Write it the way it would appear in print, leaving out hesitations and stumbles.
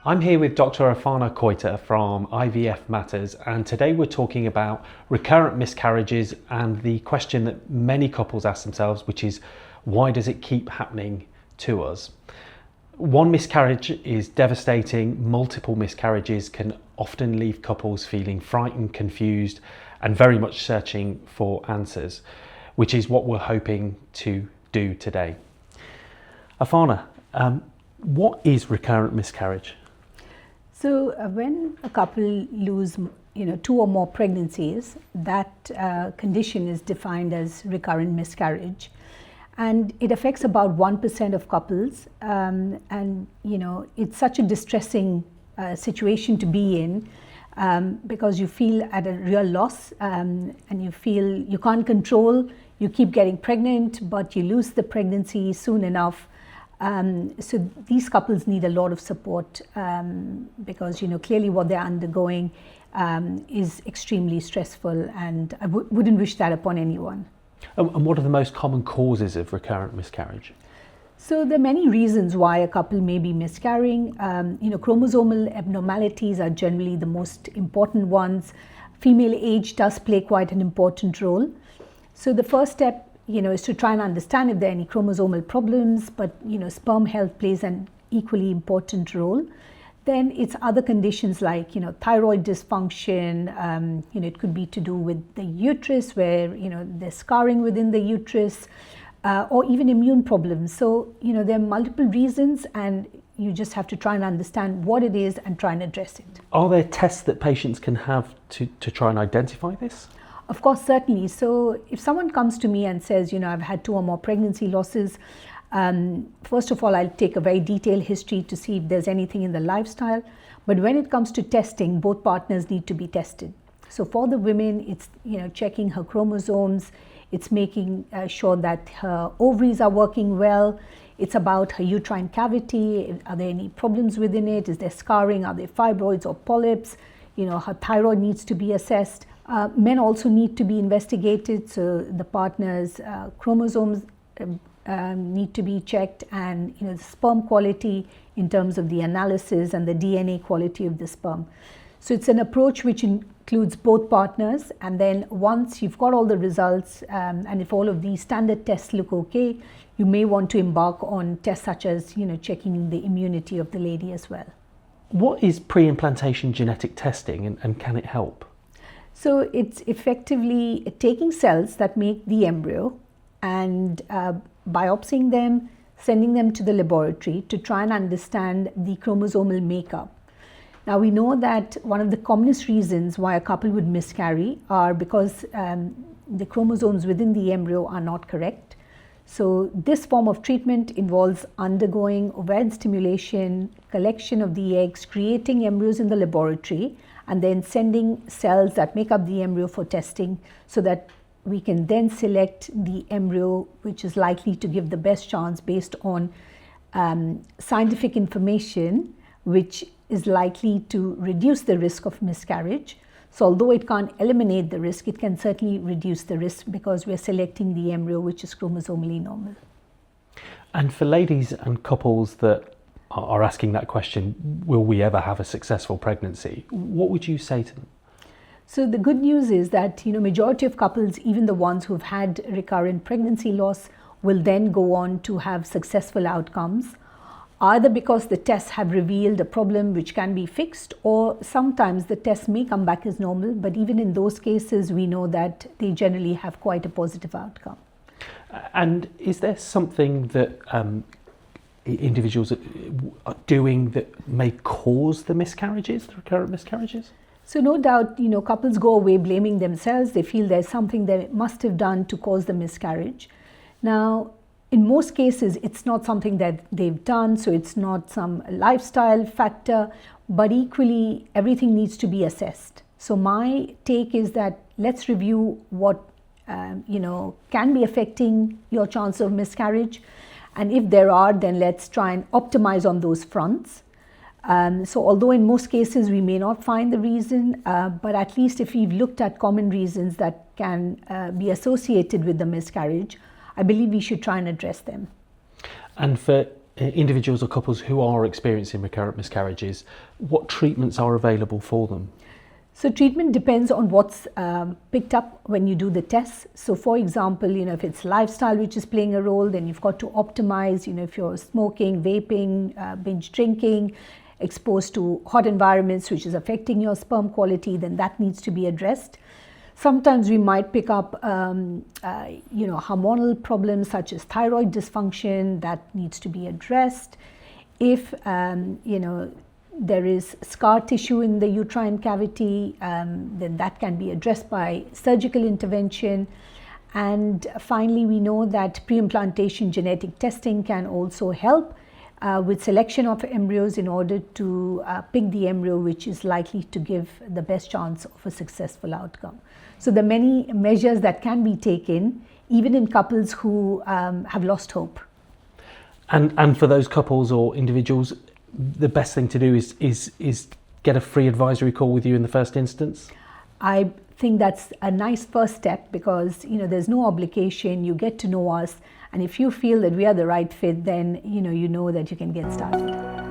I'm here with Dr. Afana Koita from IVF Matters, and today we're talking about recurrent miscarriages and the question that many couples ask themselves, which is, why does it keep happening to us? One miscarriage is devastating. Multiple miscarriages can often leave couples feeling frightened, confused, and very much searching for answers, which is what we're hoping to do today. Afana, what is recurrent miscarriage? So when a couple lose, two or more pregnancies, that condition is defined as recurrent miscarriage, and it affects about 1% of couples. It's such a distressing situation to be in because you feel at a real loss, and you feel you can't control. You keep getting pregnant, but you lose the pregnancy soon enough. So these couples need a lot of support because clearly what they're undergoing is extremely stressful, and I wouldn't wish that upon anyone. And what are the most common causes of recurrent miscarriage? So there are many reasons why a couple may be miscarrying. Chromosomal abnormalities are generally the most important ones. Female age does play quite an important role. So the first step is to try and understand if there are any chromosomal problems, but sperm health plays an equally important role. Then it's other conditions like thyroid dysfunction. It could be to do with the uterus, where there's scarring within the uterus, or even immune problems. So there are multiple reasons, and you just have to try and understand what it is and try and address it. Are there tests that patients can have to try and identify this? Of course, certainly. So if someone comes to me and says, I've had 2 or more pregnancy losses, first of all, I'll take a very detailed history to see if there's anything in the lifestyle. But when it comes to testing, both partners need to be tested. So for the women, it's checking her chromosomes. It's making sure that her ovaries are working well. It's about her uterine cavity. Are there any problems within it? Is there scarring? Are there fibroids or polyps? Her thyroid needs to be assessed. Men also need to be investigated, so the partner's chromosomes need to be checked, and the sperm quality in terms of the analysis and the DNA quality of the sperm. So it's an approach which includes both partners, and then once you've got all the results, and if all of these standard tests look okay, you may want to embark on tests such as checking the immunity of the lady as well. What is pre-implantation genetic testing, and can it help? So it's effectively taking cells that make the embryo and biopsying them, sending them to the laboratory to try and understand the chromosomal makeup. Now we know that one of the commonest reasons why a couple would miscarry are because the chromosomes within the embryo are not correct. So this form of treatment involves undergoing ovarian stimulation, collection of the eggs, creating embryos in the laboratory, and then sending cells that make up the embryo for testing, so that we can then select the embryo which is likely to give the best chance based on scientific information which is likely to reduce the risk of miscarriage. So although it can't eliminate the risk, it can certainly reduce the risk because we're selecting the embryo which is chromosomally normal. And for ladies and couples that are asking that question, will we ever have a successful pregnancy? What would you say to them? So the good news is that majority of couples, even the ones who've had recurrent pregnancy loss, will then go on to have successful outcomes, either because the tests have revealed a problem which can be fixed, or sometimes the tests may come back as normal, but even in those cases we know that they generally have quite a positive outcome. And is there something that individuals are doing that may cause the miscarriages, the recurrent miscarriages? So no doubt, couples go away blaming themselves. They feel there's something they must have done to cause the miscarriage. Now, in most cases, it's not something that they've done, so it's not some lifestyle factor, but equally, everything needs to be assessed. So my take is that let's review what, can be affecting your chance of miscarriage. And if there are, then let's try and optimize on those fronts. So although in most cases we may not find the reason, but at least if we've looked at common reasons that can be associated with the miscarriage, I believe we should try and address them. And for individuals or couples who are experiencing recurrent miscarriages, what treatments are available for them? So treatment depends on what's picked up when you do the tests. So for example, if it's lifestyle which is playing a role, then you've got to optimize, if you're smoking, vaping, binge drinking, exposed to hot environments which is affecting your sperm quality, then that needs to be addressed. Sometimes we might pick up, hormonal problems such as thyroid dysfunction that needs to be addressed. If, there is scar tissue in the uterine cavity, then that can be addressed by surgical intervention. And finally, we know that pre-implantation genetic testing can also help with selection of embryos in order to pick the embryo which is likely to give the best chance of a successful outcome. So there are many measures that can be taken even in couples who have lost hope. And for those couples or individuals, the best thing to do is get a free advisory call with you in the first instance? I think that's a nice first step because there's no obligation. You get to know us, and if you feel that we are the right fit, then you know that you can get started.